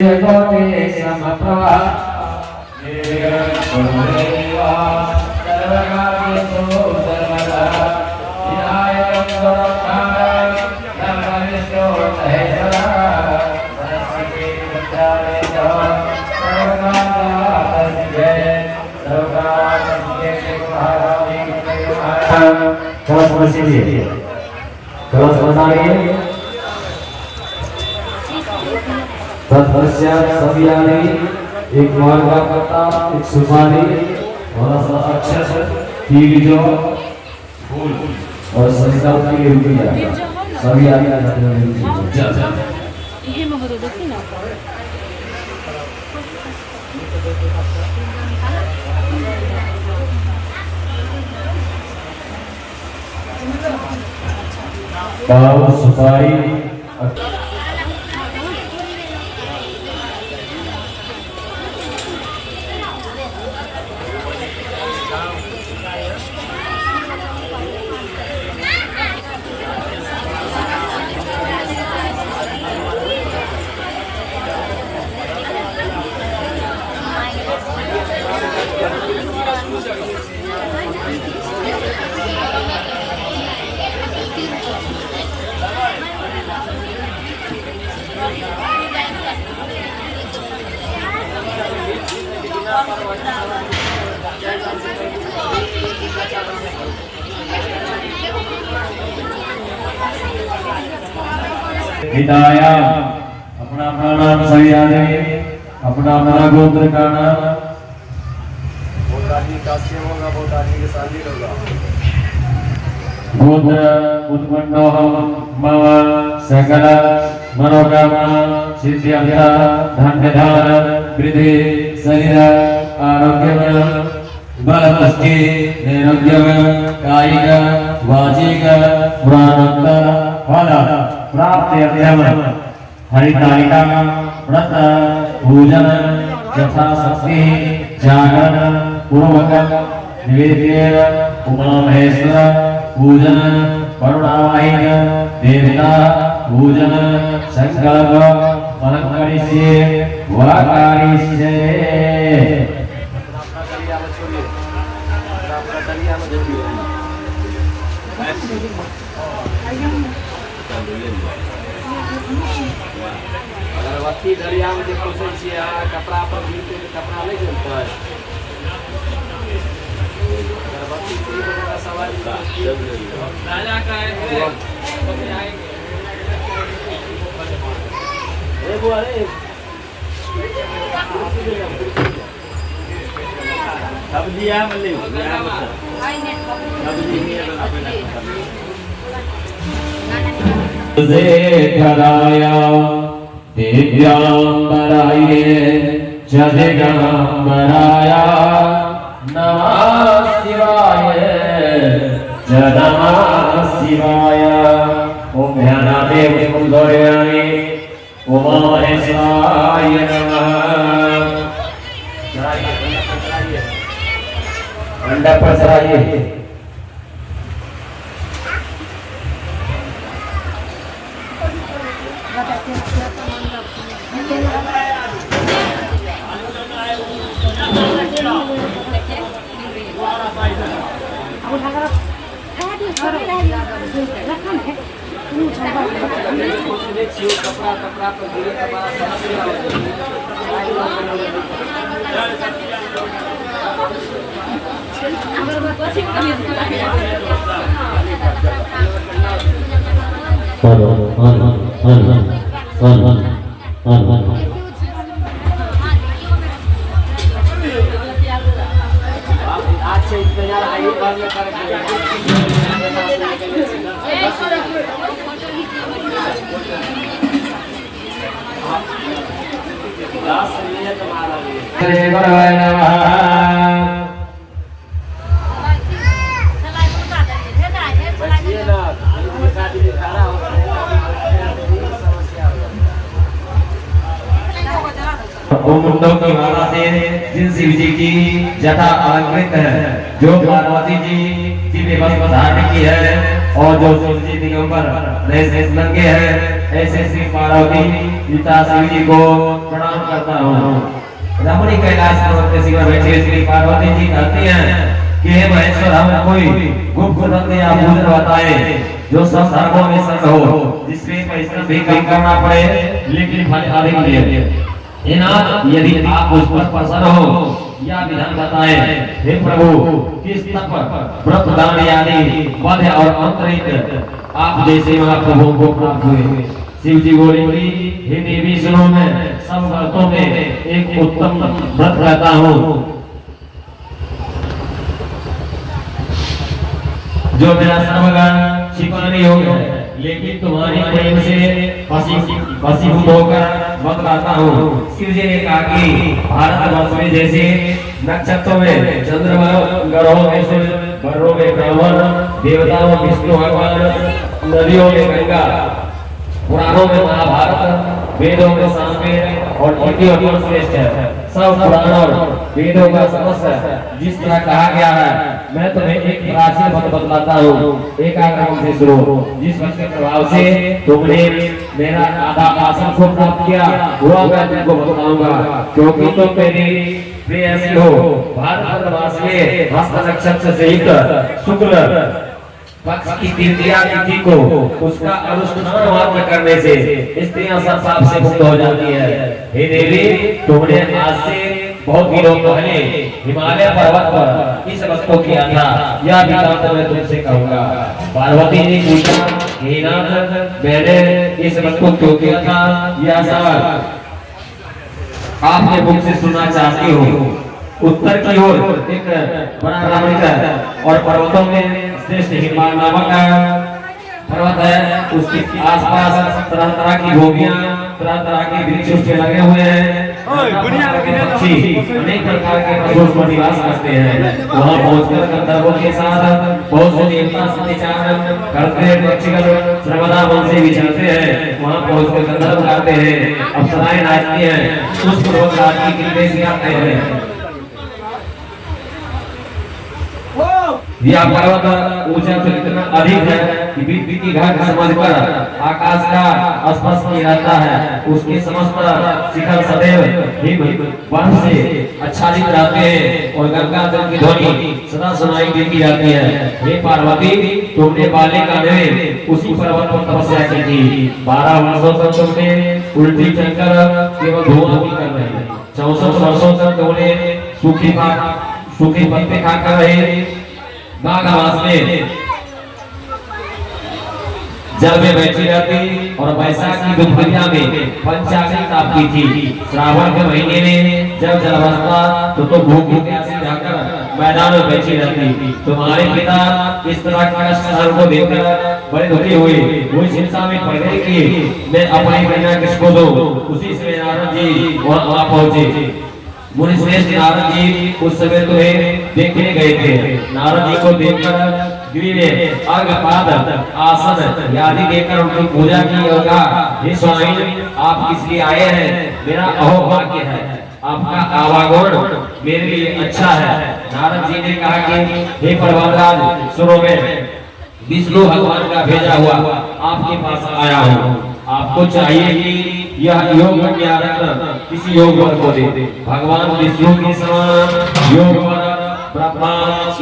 कोटि समप्रभा निर्गुणदेवा सर्वकार्येषु सर्वदा विनायकं स्वरूपं नमस्ते सदा सरस्वती विद्यालय सर्वकार्यसिद्धे सर्वकार्यसिद्धे कलश बताइए तत्पश्चात सभी आने एक मार्गा करता एक सुपारी और अक्षर तीन जो फूल और संस्कार के लिए रुकिया सभी आने ये महरो देखी ना पाव सुपारी हिदाया अपना अपना नाम सही आने अपना अपना गोत्र का नाम बहुत आदमी काश्य होगा बहुत आदमी के शादी होगा गोत्र उत्पन्नो मम सकल मनोकामना सिद्ध्यर्थ धन्य धान वृद्धि शरीर आरोग्य बलपुष्टि निरोग्य कायिक वाचिक प्राणोत्तर फल प्राप्ति अध्ययन हरितालिका व्रत पूजन यथा शक्ति जागरण पूर्वक निवेद्य उमा महेश्वर पूजन करुणावाहिन देवता पूजन संकल्प फलकरिष्ये वाकारिष्ये अगरबत्ती दरिया में देखो से छिया कपड़ा पर गिरते तो कपड़ा नहीं जलता है अगरबत्ती की वजह सवाल राजा का है ए बुआ रे सब दिया मल्ली सब दिया तुझे कराया दिव्यांबराये जगदंबराया नमः शिवाय नमः शिवाय ओम ध्यानादेव सुंदरयामि उमा महेश्वराय नमः मंडप पर चढ़ाइए कपड़ा कपड़ा पर गिरे हमारा समस्या आज से इंतजार आइए बाद में देवाय नमः ओम कुंडों की माला से जिन शिव जी की जटा अलंकृत है जो पार्वती जी की वस्त्र धारण की है और जो शिव जी दिगंबर नंगे है ऐसे श्री पार्वती पिता शिव जी को प्रणाम करता हूँ। रमणी कैलाश पर्वत के शिखर बैठे श्री पार्वती जी कहती हैं कि हे महेश्वर, हमें कोई गुप्त तत्व या भूल बताए जो सब धर्मों में संग हो, जिसमें परिश्रम भी कम करना पड़े लेकिन फल अधिक मिले। हे नाथ, यदि आप उस पर प्रसन्न हो या विधान बताए। हे प्रभु, किस तप व्रत दान आदि वध और अंतरित आप जैसे महाप्रभु को प्राप्त हुए। शिव जी बोले कि हे देवी सुनो, मैं सब व्रतों में एक उत्तम व्रत रहता हूँ जो मेरा सर्वगण छिपाने योग्य है, लेकिन तुम्हारी प्रेम से वशीभूत होकर बतलाता हूँ। शिव जी ने कहा कि भारतवर्ष में जैसे नक्षत्रों में चंद्रमा, ग्रहों में सूर्य, पर्वों में ब्रह्मण, देवताओं में विष्णु भगवान, नदियों में गंगा, पुराणों में महाभारत, वेदों में सामवेद और इतिहास श्रेष्ठ है। सब पुराण और वेदों का समस्त जिस तरह कहा गया है, मैं तुम्हें एक प्राचीन बात बतलाता हूँ। एकाग्र से सुनो। जिस वक्त के प्रभाव से तुमने मेरा आधा आसन को प्राप्त किया, हुआ मैं तुमको बताऊंगा, क्योंकि तुम मेरी प्रेयसी हो। भारतवर्ष में हस्त नक्षत्र सहित शुक्ल पक्ष की तृतीया तिथि को उसका अनुष्ठान मात्र करने से स्त्रियां संसार से मुक्त हो जाती है। हे देवी, तुमने आज से बहुत दिनों पहले हिमालय पर्वत पर इस वक्त को किया था, यह भी मैं तुमसे कहूंगा। पार्वती ने पूछा, हे नाथ, मैंने इस वक्त को क्यों किया था, यह सवाल आपके मुख से सुनना चाहती हूँ। उत्तर की ओर एक बड़ा रमणीक और पर्वतों में श्रेष्ठ हिमालय नामक पर्वत है। उसके आसपास तरह तरह की भोगियां, तरह तरह के वृक्ष उसके लगे हुए हैं। पक्षी अनेक प्रकार के पशुओं पर निवास करते हैं। वहाँ पहुंचकर गंधर्वों के साथ बहुत से देवता सत्याचार करते हैं। पक्षीगण सर्वदा वन से विचरते हैं। वहाँ पहुंचकर गंधर्व गाते हैं, अप्सराएं नाचती हैं, पुष्प रोग रात की कृपा से आते हैं। यह पर्वत ऊंचा तो इतना अधिक है कि बीती घाट समझकर आकाश का स्पर्श किया जाता है। उसके समस्त शिखर सदैव हिम बर्फ से आच्छादित रहते हैं और गंगा जल की ध्वनि सदा सुनाई देती जाती है। हे पार्वती, तुमने बालिका में उसी पर्वत पर तपस्या की थी। 12 वर्षों तक तुमने उल्टी चलकर केवल धुआं ही कर रहे। 64 वर्षों तक तुमने सूखे पत्ते खाकर रहे। माघ में जल में बैठी रहती और वैशाख की दुपहरिया में पंचाग्नि तापती थी। श्रावण के महीने में जब जल बरसता तो भूखी प्यासी रहकर मैदान में बैठी रहती। तुम्हारे पिता इस तरह के कष्ट को देखकर बड़े दुखी हुए। वो चिंता में पड़ गए कि मैं अपनी कन्या किसको दूं। उसी समय नारद जी वहां पहुंचे। मुनि श्रेष्ठ नारद जी उस समय तुम्हें देखने गए थे। नारद जी को देखकर गिरी ने अर्घपाद आसन आदि देकर उनकी पूजा की और कहा, हे स्वामी, आप किस लिए आए हैं? मेरा अहोभाग्य है, आपका आवागमन मेरे लिए अच्छा है। नारद जी ने कहा कि हे पर्वतराज, सुनो, मैं विष्णु भगवान का भेजा हुआ आपके पास आया हूँ। आपको चाहिए कि यह योग ज्ञान किसी योग को दे। भगवान विष्णु के समान योग ब्रह्मा,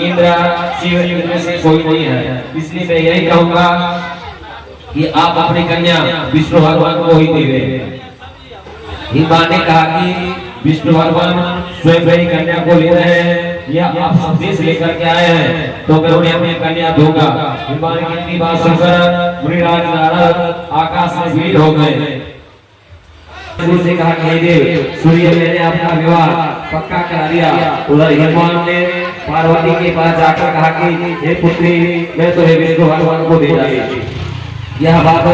इंद्र, शिव इनमें से कोई नहीं है। इसलिए मैं यही कहूंगा कि आप अपनी कन्या विष्णु भगवान को ही देवे। हिमा ने कहा कि विष्णु भगवान स्वयं मेरी कन्या को ले रहे हैं या आप संदेश लेकर के आए हैं, तो मैं उन्हें अपनी कन्या दूंगा। हिमा ने इतनी बात सुनकर मुनिराज नारद आकाश में वीर हो गए। से कहा कि देव सूर्य, मैंने आपका विवाह पक्का करा दिया। उधर हिमान ने पार्वती के पास जाकर कहा कि हे पुत्री, मैं तुम्हें विष्णु भगवान को दे जाऊंगी। यह बात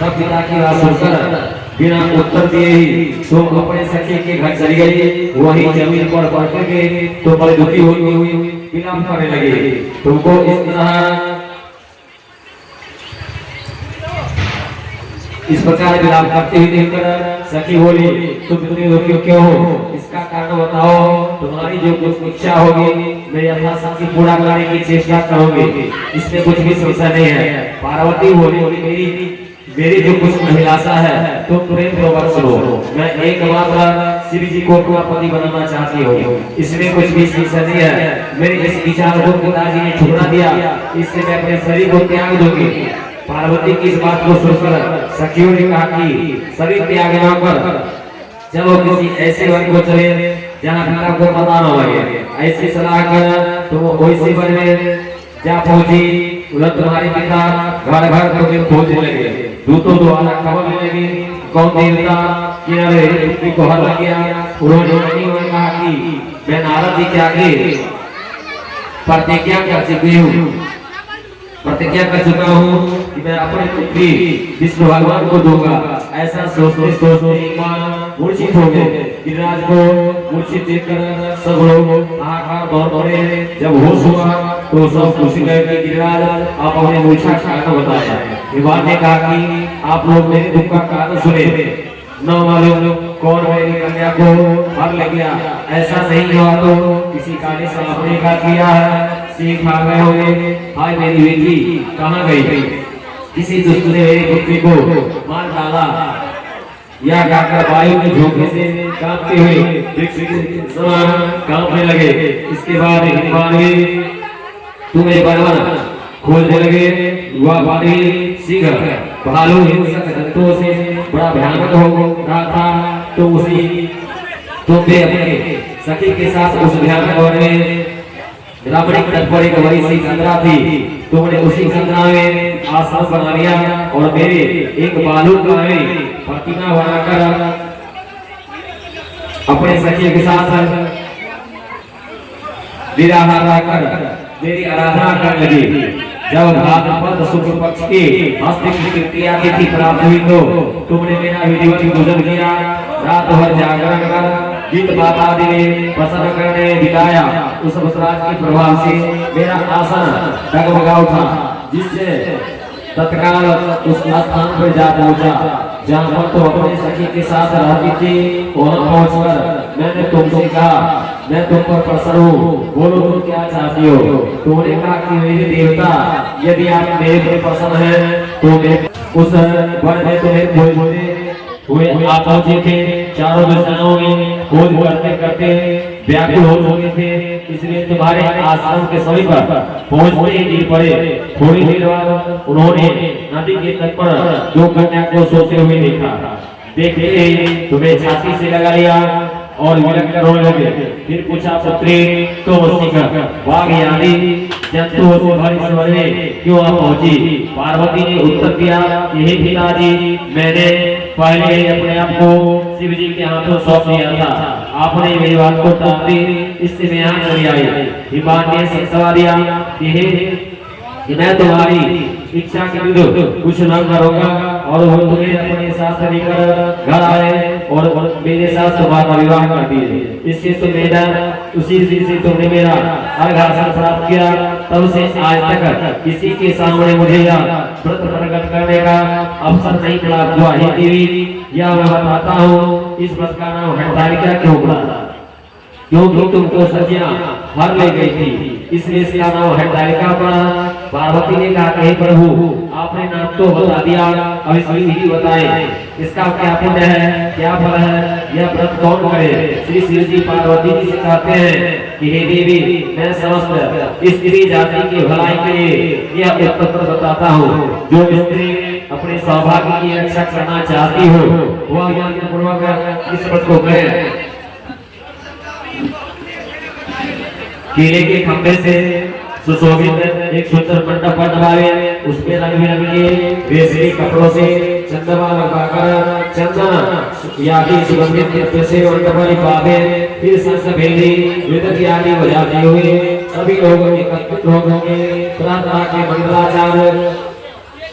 सब पिता की बात सुनकर बिना उत्तर दिए ही तुम अपने सखी के घर चली गई। वही जमीन पर पड़ के तो बड़ी दुखी हुई विलाप करने लगी। तुमको इस तरह इस प्रकार विलाप करते हुए देखकर सखी बोली, तुम इतनी दुखी क्यों हो? इसका कारण बताओ। तुम्हारी जो कुछ इच्छा होगी मैं यथाशक्ति पूरा करने की चेष्टा करूंगी, इसमें कुछ भी समस्या नहीं है। पार्वती बोली, मेरी मेरी जो कुछ अभिलाषा है तुम प्रेम पूर्वक सुनो। मैं एकमात्र शिव जी को अपना पति बनाना चाहती हूँ, इसमें कुछ भी शिक्षा नहीं है। मेरे इस विचार को पिताजी ने ठुकरा दिया, इससे मैं अपने शरीर को त्याग दूंगी। पार्वती की इस बात को सुनकर सखियों ने कहा कि सभी त्याग न कर चलो किसी ऐसे वन को चले जहाँ पिता को पता न लगे। ऐसी सलाह कर तुम वैसे वन में जा पहुंची। उधर तुम्हारे पिता घर घर तुम्हें खोजने लगे, दूतों द्वारा खबर मिलने लगी कौन देवता किनारे पृथ्वी को हर लग गया। उन्होंने कहा कि मैं नारद जी के आगे प्रतिज्ञा कर चुकी हूँ, प्रतिज्ञा कर चुका हूँ कि मैं अपने पुत्री विष्णु भगवान को दूंगा। ऐसा सोचते सोचते एक बार मूर्छित हो गए। गिरिराज को मूर्छित देखकर सब लोग हाहाकार दौड़ पड़े। जब होश हुआ तो सब पूछ गए कि गिरिराज आप अपने मूर्छा का कारण बताएं। विवाद ने कहा कि आप लोग मेरे दुख का कारण सुने, न मालूम कौन मेरी कन्या को हर ले गया। ऐसा नहीं हुआ तो किसी काले सांप ने का किया है, सीख खा गए होंगे। हाय मेरी बेटी कहाँ गई? किसी दुष्ट ने मेरी पुत्री को मार डाला। या गाकर वायु के झोंके से कांपते हुए वृक्ष के समान कांपने लगे। इसके बाद हिमालय तुम्हें बलवन खोजने लगे। वह बारी शीघ्र भालू हिंसक जंतुओं से बड़ा भयानक हो रहा था, तो उसी तुमने अपने सखी के साथ उस भयानक वन में रावणी तट पर एक बड़ी सी गंगा थी। तुमने उसी गंगा में आश्रम बना लिया और मेरे एक बालू का प्रतिमा बनाकर अपने सखी के साथ निराहार कर मेरी आराधना करने लगी। जब भाद्रपद शुक्ल पक्ष की हस्ती की तृतीया तिथि प्राप्त हुई तो तुमने मेरा विधिवत पूजन किया। रात भर जागरण कर गीत माता आदि में प्रसन्न करने बिताया। उस अपराध के प्रभाव से मेरा आसन डगमगा उठा, जिससे तत्काल उस स्थान पर जा पहुंचा जहाँ पर तो अपने सखी के साथ रहती थी। वहां पहुंचकर मैंने तुमसे कहा मैं तुम पर प्रसन्न हूँ, बोलो तुम क्या चाहती हो? तुमने कहा कि मेरे देवता यदि आप मेरे पर प्रसन्न हैं तो मैं उस वन में तुम्हें खोजते हुए आप पहुंचे थे। चारों दिशाओं में खोज करते करते व्याकुल हो चुके थे, इसलिए तुम्हारे आश्रम के समीप पहुंचते ही गिर पड़े। थोड़ी देर बाद उन्होंने नदी के तट पर दो कन्या को सोते हुए देखा। देखते ही तुम्हें छाती से लगा लिया और विलक कर रोने लगे। फिर पूछा पुत्री तो बाघ आदि जंतुओं से भरी इस वन में क्यों आप पहुंची? पार्वती ने उत्तर दिया कि हे पिताजी, मैंने पहले अपने आप को शिव जी के हाथों सौंप दिया था। आपने मेरी बात को टाल दी, इससे मैं यहाँ चली आई। हिमान ने समझा दिया कि मैं तुम्हारी इच्छा के विरुद्ध कुछ न करूंगा और वो तुम्हें अपने साथ लेकर घर आए और मेरे साथ तुम्हारा विवाह कर दिए। इससे तो मेरा उसी से तुमने मेरा अर्घासन प्राप्त किया। तब से आज तक किसी के सामने मुझे यह व्रत प्रकट करने का अवसर नहीं प्राप्त हुआ। हे देवी, यह मैं बताता हूँ, इस व्रत का नाम हरतालिका क्यों पड़ा? क्योंकि तुमको सखियां हर ले गई थी, इसलिए इसका नाम हरतालिका पड़ा। पार्वती ने कहा कि प्रभु, आपने नाम तो बता दिया, अब इसकी विधि बताएं, इसका क्या पुण्य है, क्या फल है, यह व्रत कौन करे? श्री शिव जी पार्वती जी से कहते हैं कि हे देवी, मैं समस्त स्त्री जाति की भलाई के लिए यह उत्तर बताता हूँ। जो स्त्री अपने सौभाग्य की रक्षा करना चाहती हो वह ज्ञान पूर्वक इस व्रत को करे। केले के खंभे से सुशोभित एक सुंदर मंडप बनवाए, उसमें रंग बिरंगे रेशमी कपड़ों से चंदमा लगाकर चंदन यानी सुगंधित द्रव्य से मंडप लिपावे। फिर संसभेली मृदंग आदि बजाते हुए सभी लोग एकत्रित होंगे। प्रार्थना के मंगलाचार्य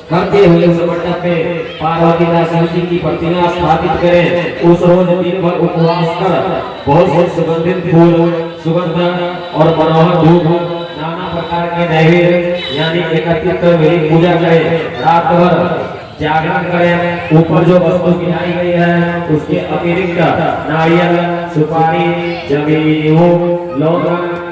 करते हुए उस मंडप में पार्वती का शिव जी की प्रतिमा स्थापित करें। उस रोज दिन भर उपवास कर बहुत से सुगंधित फूल, सुगंध और मनोहर धूप, नाना प्रकार के नैवेद्य यानी एकत्रित कर मेरी पूजा करें। रात भर जागरण करें। ऊपर जो वस्तु गिनाई गई है उसके अतिरिक्त नारियल, सुपारी, जमीन, लौंग,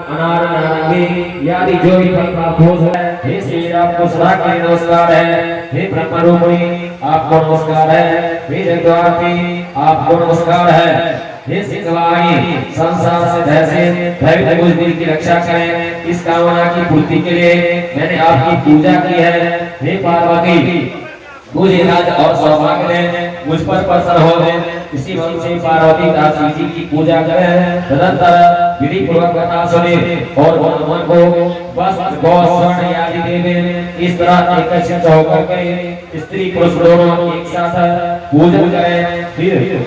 अनार नारंगी आदि जो भी फल प्राप्त हो जाए। हे श्री राम को सदा के नमस्कार है। हे ब्रह्म रूपिणी आपको नमस्कार है। हे जगदम्बा आपको नमस्कार है। हे सिद्धवाणी संसार से भय से भयभीत बुद्धि की रक्षा करें। इस कामना की पूर्ति के लिए मैंने आपकी पूजा की है। हे पार्वती मुझे राज और सौभाग्य दें, मुझ पर प्रसन्न हो गए। इसी मन से पार्वती दासी जी की पूजा करें। तदंतर विधि पूर्वक कथा सुने और मन को बस गौ स्वर्ण आदि देवें। इस तरह एकत्रित होकर के स्त्री पुरुष दोनों एक साथ पूजन करें। फिर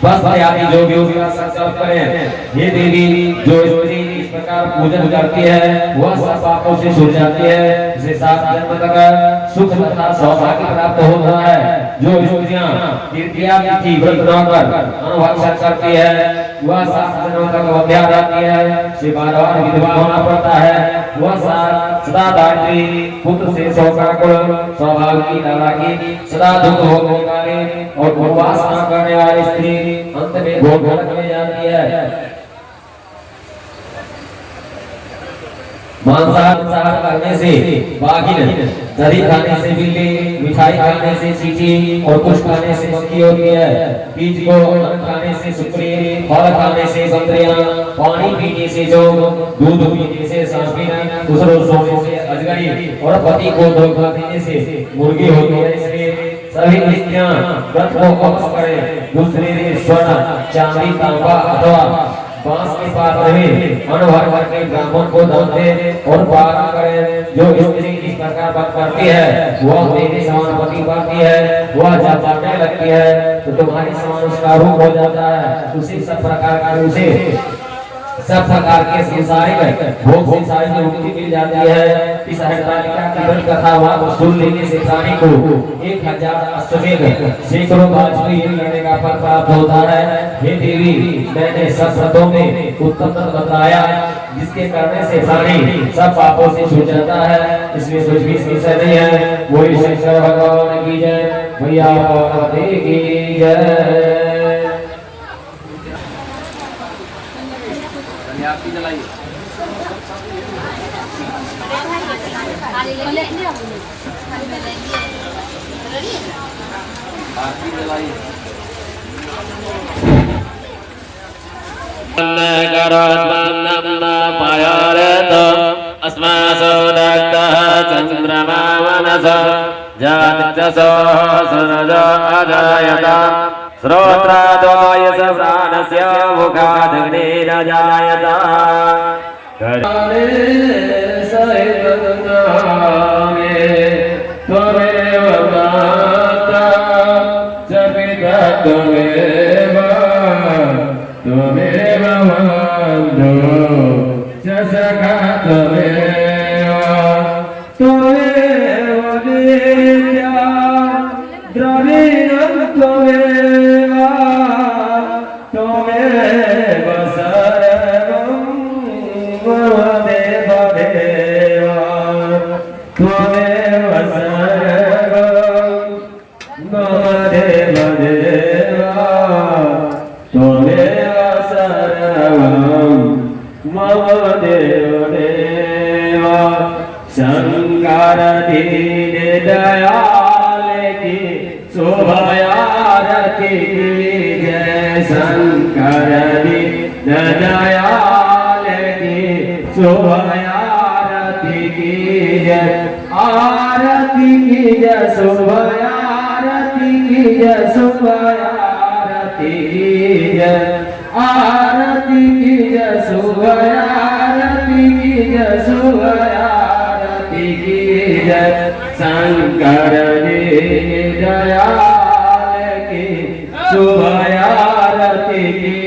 बस आदि जो भी उसका संकल्प करें। हे देवी जो स्त्री इस प्रकार पूजन करती है वह सब पापों से छूट जाती है। इसे 7 जन्म तक सुख तथा सौभाग्य प्राप्त होता है। जो स्त्रियां तृतीया तिथि व्रत कर अनुवांशन करती है वह 7 जन्म तक अवध्या रहती है। से बार-बार विधवा होना पड़ता है। वह सदा दात्री पुत्र से सौभाग्य सौभाग्य की लाला की सदा दुख भोगने वाले और उपवास न करने वाली स्त्री अंत में भोग में जाती है। मांसाहार करने से बाघिन, दही खाने से बिल्ली, मिठाई खाने से चींटी और कुछ खाने से मक्खी होती है। बीज को खाने से सुकरी, फल खाने से बंदरियां, पानी पीने से जोग, दूध पीने से सांपी, दूसरों सोने से अजगरी और पति को धोखा देने से मुर्गी होती है। इसलिए सभी स्त्रियां व्रत को अवश्य करें। दूसरे दिन स्वर्ण, चांदी, तांबा अथवा बांस के पात्र में अन्न भर करके ब्राह्मण को दान दे और पारण करें। जो स्त्री इस प्रकार व्रत करती है वह मेरे समान पति पाती है। वह जब जाने लगती है तो तुम्हारी समान उसका रूप हो जाता है। उसी सब प्रकार के संसारिक भोग से सारी मुक्ति मिल जाती है। इस हरितालिका की व्रत कथा वहाँ सुन लेने से प्राणी को 1000 अश्वमेध सैकड़ों वाजपेयी करने का फल प्राप्त होता है। हे देवी मैंने सब व्रतों में उत्तम बताया जिसके करने से प्राणी सब पापों से छूट जाता है। इसमें कुछ भी विषय नहीं है। वही शंकर भगवान की जय, भैया पार्वती की जय। आरती जलाइए। आरती जलाइए। अस्मासो दग्धः चन्द्रमा मनसो जातिजसो सुरजो अजायत श्रोत्रादोयस प्राणस्य मुखादग्निर जायत। त्वमेव माता च पिता त्वमेव बन्धुः च सखा त्वमेव विद्या द्रविणं त्वमेव सर्वं मम देवदेव त्वमेव सर्वं मम देवदेव त्वमेव सर्वं मम देवदेव। शंकर दीन दयाल की शोभायारती की जय। शंकर दीन दयाल की शोभायारती की जय। आरती की जय शोभायारती की जय शोभायारती की जय। आरती की जय शोभायारती की जय शोभायारती की जय। शंकर दयाल की शोभायारती की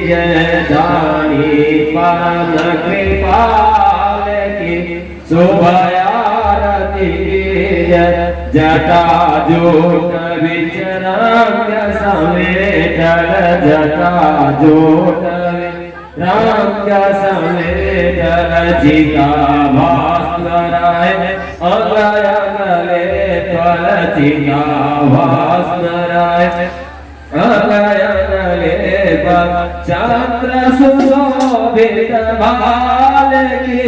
जय। दानी परम कृपाल की शोभायारती की जय। जटा जोट विचराम्य समेटल जटा जोट राम्य समेटल चिता भास्कराय अगय गले त्वल चिता भास्कराय अगय गले चंद्र सुशोभित भाल की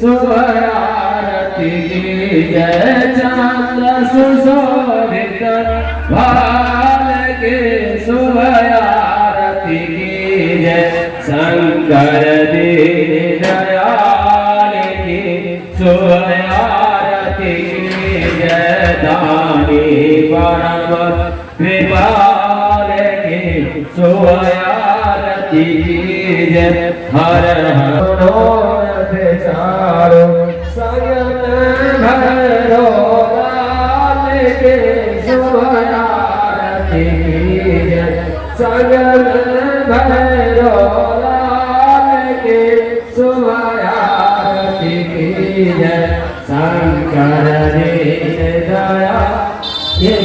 शुभ आरती कीजय चंद्र सुशोभित भाल की शुभ आरती कीजय शंकर दीन दयाल की शुभ आरती कीजय दानी परम कृपाल की शुभ आरती कीजय हर मनोरथ चारो संयम भरो लाल के शुभ आरती कीजय संयम भरो लाल के शुभ आरती कीजय शंकर दीन दया ये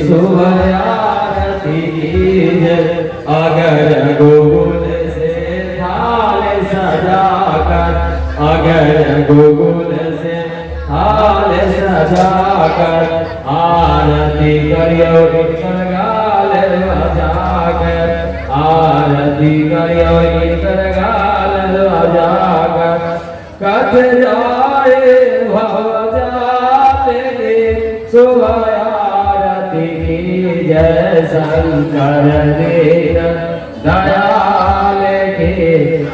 शुभ आरती कीजय अगर गोकुल से थाल सजाकर अगर गोकुल से थाल सजाकर आरती करियो गाल बजाकर आरती करियो गाल बजाकर कथ जाए भव जाते शुभ आरती कीजय शंकर दीन दयाल की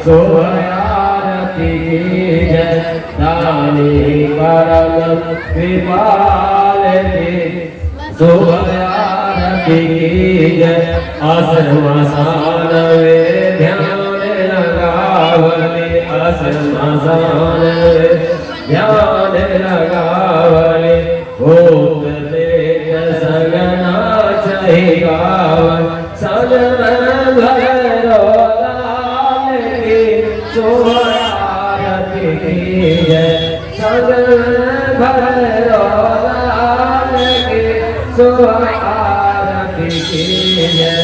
शुभ आरती कीजय दानी परम कृपाल की शुभ आरती कीजय असमसान वे ध्यान लगावले असमसान वे ध्यान लगावले भूत प्रेत सगना चहि गावन सजन भरो लाल की शुभ आरती कीजय सजन भरो लाल की शुभ आरती कीजय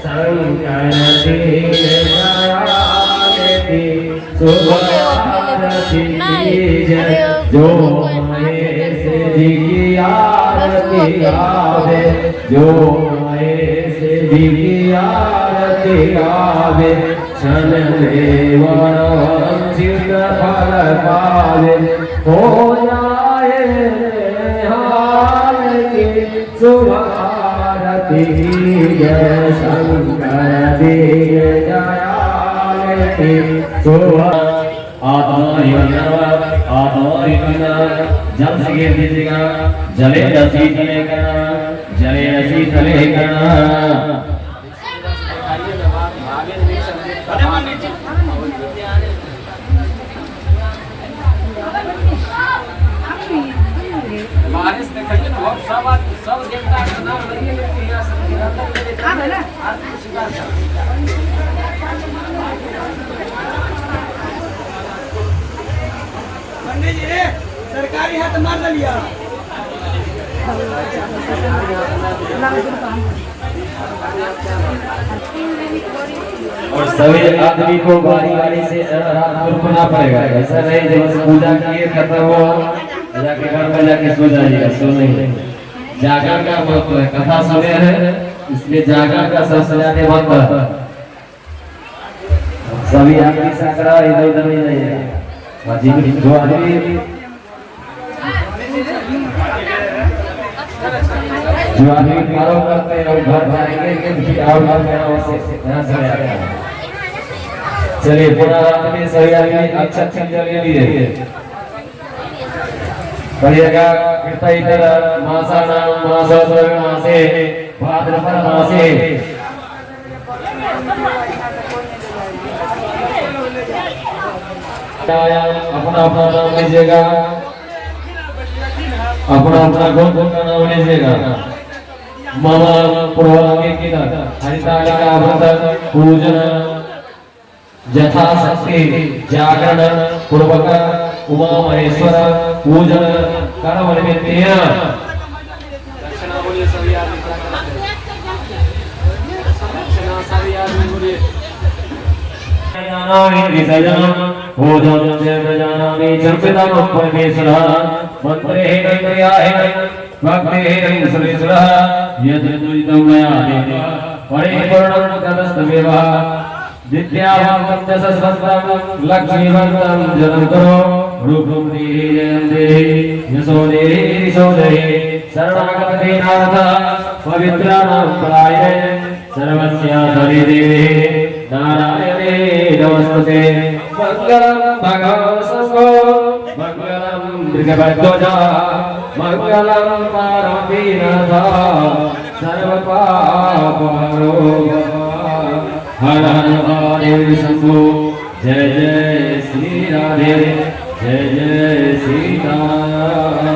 शंकर दीन दयाल की शुभ आरती कीजय जो महेश जी की आरती गावे जो महेश जी की आरती गावे क्षण में वंचित फल पावे हो जाए हाल की शुभ आरती कीजय शंकर दीन दयाल की शुभ जल से गिर दीजिएगा जले रसी तले करना जले रसी तले करना बारिश देखिए तो सब देवता का नाम नहीं लेते यहाँ सब गिराता है आरती स्वीकार पंडित जी सरकारी हाथ मार लिया और सभी आदमी को बारी बारी से रुकना पड़ेगा ऐसा नहीं जब पूजा किए खत्म हो जाके घर में जाके सो जाइएगा सो नहीं जागरण का महत्व है कथा समय है इसलिए जागरण का सबसे ज्यादा महत्व है सभी आदमी सकरा इधर उधर नहीं जाइएगा जो आदमी कारों करते हैं और घर जाएंगे और चलिए पूरा रात में सही आदमी अच्छा चलिए लिए करिएगा कृपा इधर मासा नाम मासे भाद्रपद मासे अपना अपना नाम लीजिएगा अपना अपना गोत्र का नाम लीजिएगा मामा पूर्वांगी की हरितालिका व्रत पूजन यथाशक्ति जागरण पूर्वक उमा महेश्वर पूजन कर्म निमित्तिया दक्षिणा बोलिए सभी आदमी दक्षिणा सभी आदमी बोलिए जानामि सजन भोजन च जानामि चर्पितम परमेश्वरः मंत्रेण क्रियाहेण भक्तेन सुरेश्वरः यद् दुरितं मया देव परिपूर्णं तदस्तमेव विद्यावन्तं च सस्वस्तं लक्ष्मीवन्तं जनं करो रूपं देहि यशो देहि दिशो देहि शरणागते नाथ पवित्राणां परायणे सर्वस्याधरि देवे नारायणे नमस्ते मंगलम भगवान् संगो मंगलम मृगध्वजा मंगलम पार्वतीनाथ सर्वपापहरो हर हर महादेव शंभो जय जय श्री राधे जय जय सीताराम।